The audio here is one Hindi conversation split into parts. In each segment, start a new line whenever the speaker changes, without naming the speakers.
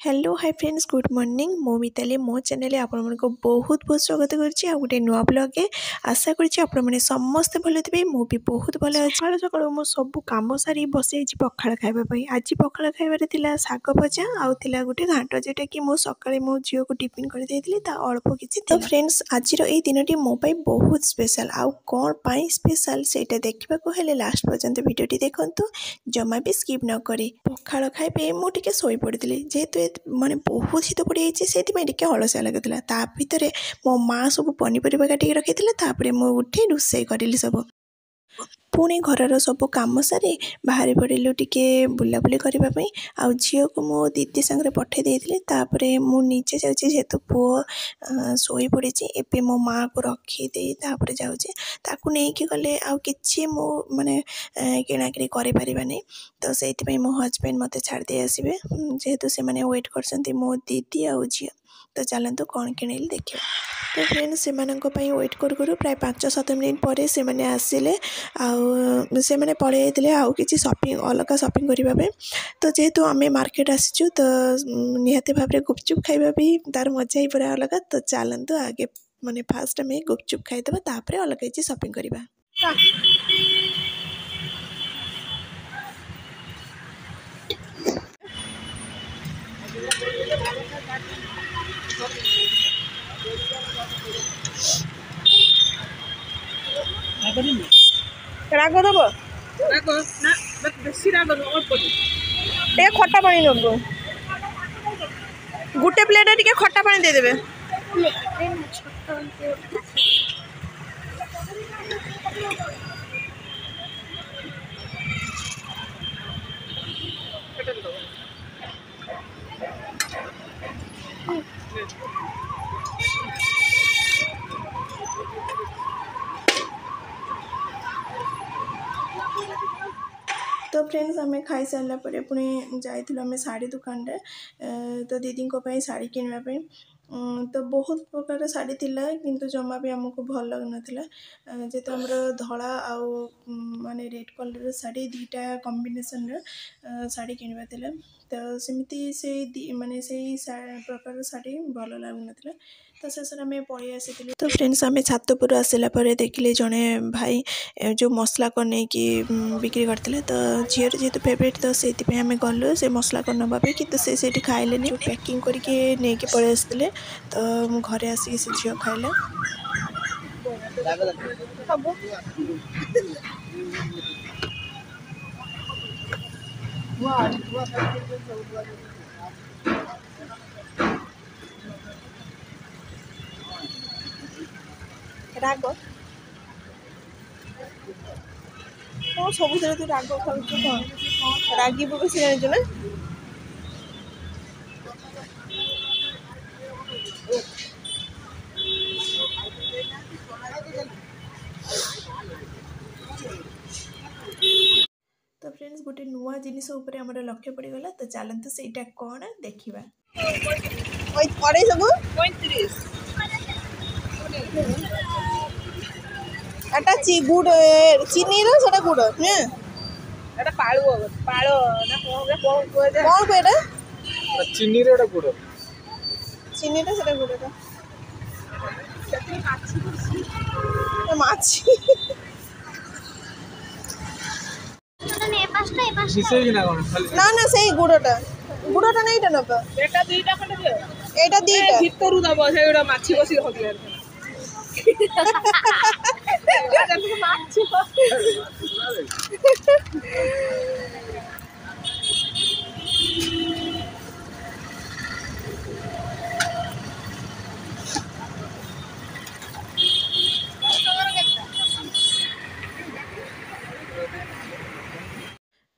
Hello hi friends good morning मो मिताली मो चैनल आपण को बहुत बहुत स्वागत करछि आ गोटे नुआ ब्लॉग आशा करछि आपण माने समस्त भले थे मु भी बहुत भले अछि सकाळ सकाळ मो सब काम सारी बसे पखाळ खाइबा पई आज पखाळ खाइबारे थिला साग भजा आउ थिला गोटे घांट जेटा कि मो सकाळे मो जियो को टिफिन कर देइथिली ता अल्प किछि तो फ्रेंड्स आज रो ए दिनटी मो पई बहुत स्पेशल आउ कोन पई स्पेशल सेटा देखबा को हेले लास्ट पर्यंत वीडियोटी देखंतु जमा भी स्किप न करे पखाळ खाइबे मो टिके सोई पड़ितली जेहेतु माने बहुत शीत पड़ जाइए से टिके हलसिया लगुला ता भितर मो माँ सब पनीपरिया काटिक रखी मु उठी रोषे करी सब पुणी घर सब कम सारी बाहरी पड़ू टिके बुलाबुली करने आ झील को मो दीदी संगे पठे देती मुझे जाऊँ जेहेतु पुओ शोई पड़ी एवं मो माँ को रखीदे जाऊँ नहीं गले आ कि मो माने किणाकिणी कर तो से मो हजबैंड मत छाड़ी आसबे जेहेतु से मैंने वेट कर मो दीदी आ झी तो चलतु कौन किणिली देखिए तो फ्रेंड से वेट करूँ प्राय 5-7 मिनट पर से मैंने आसिले से मैंने पलि जाते आउ कि शॉपिंग अलग शॉपिंग करने तो जेहेतु आम मार्केट आसीचु तो निहाती भाव में गुपचुप खाइबा भी तार मजा ही पूरा अलग तो चलतु आगे माने फास्ट आम गुपचुप खाईदे तापर अलग किसी शॉपिंग करवा
राग दब बेसी राग टे खटा पानी नब गोटे प्लेट टे खटा पानी दे देबे
तो फ्रेंड्स आम खाई सारा पुणी जाइए शाढ़ी दुकान रे तो दीदी शाढ़ी किनापी तो बहुत प्रकार शाढ़ी थिला किंतु जमा भी आमको भल लग नाला जेहेतु आमर धला आउ माने रेड कलर शाढ़ी दीटा कॉम्बिनेशन शाढ़ी किनवा थिला तो सेमती से माने से प्रकार शाढ़ी भल लगुन तो शेष आम पलि आसी तो फ्रेंड्स आम छातपुर आसला देखिले जड़े भाई जो मसला को लेकिन बिक्री करते तो झीर जेहतु फेवरेट तो से आम गलु से मसला को नापी कि से खाइले पैकिंग करके नहीं पलि आसते तो घरे आसिक से झील खाइले
राग कौन सब तू राग खाऊ कौन रागी बेस जानी ना
तो फ्रेंड्स गोटे नुआ जिनिस ऊपर हमर लक्ष्य पड़गला तो चलते सेटा कौन देखा
एटा गुड़ चीनी रा गुड़ एटा पाळो पाळो ना कोन को एटा
चीनी रे गुड़
चीनी रा सेटा गुड़ रा माछी ना ना सही गुड़टा नहीं नब एटा दीटा खंडे दियो एटा दीटा भितरु दब सेटा माछी बसी होतिया माछी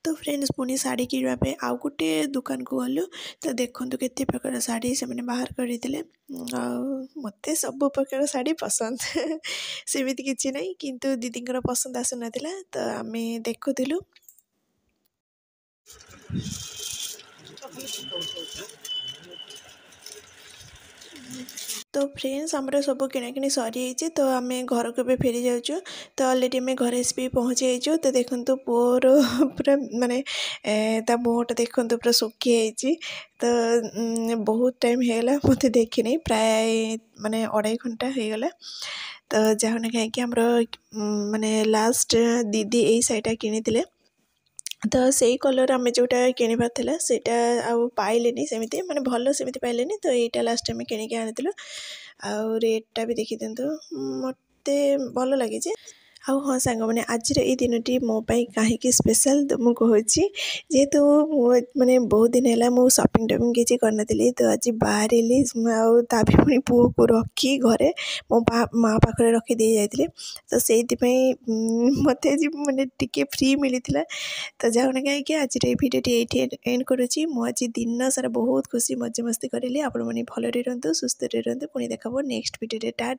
तो फ्रेंड्स पुणी शाढ़ी किणवाई आउ गोटे दुकान को गलु तो देखु केते प्रकार शाढ़ी से मैंने बाहर करते मत सब प्रकार शाढ़ी पसंद सेमती किसी ना किंतु दीदी पसंद आसुना तो आम देखुलु तो फ्रेंड्स आमर सब किणाकिणी सरी तो आम घर को फेरी जाऊँ तो अलरेडी आम घर आसी पहुँची जाइए तो देखो पुअर पूरा माने ता मुहटा देखो पूरा सुखी तो बहुत टाइम होगा मत देखनी प्राय माने 2.5 घंटा होगला तो जहाँ कहीं आमर माने लास्ट दीदी यही शाढ़ीटा किनी तो सेई कलर आम जोटा किणवार था सेटा आउ पाइलेनी सेमती माने भल सेमती पाइलेनी तो यहाँ लास्ट आम किणिक आनी आउ रेटटा भी देखी दिंतु मत भल लगे आउ हाँ सांग मैंने आज दिनटी मो कहीं स्पेशल तो मुझे कहूँ जेहेतु माने बहुत दिन है मुझे शॉपिंग टॉपिंग किसी करना तो आज बाहर आ पुणी पुओ को रखी घरे मो माँ पाखे रखी दे जाते तो से मत मैंने टिके फ्री मिलता तो जहाँ कहीं आज भिडियोटी ये एंड करुँची मुझे दिन सारा बहुत खुशी मजा मस्ती करी आपण मैंने भल रुहतु सुस्थ रुहतु पुणी देखा नेक्स्ट भिडियो।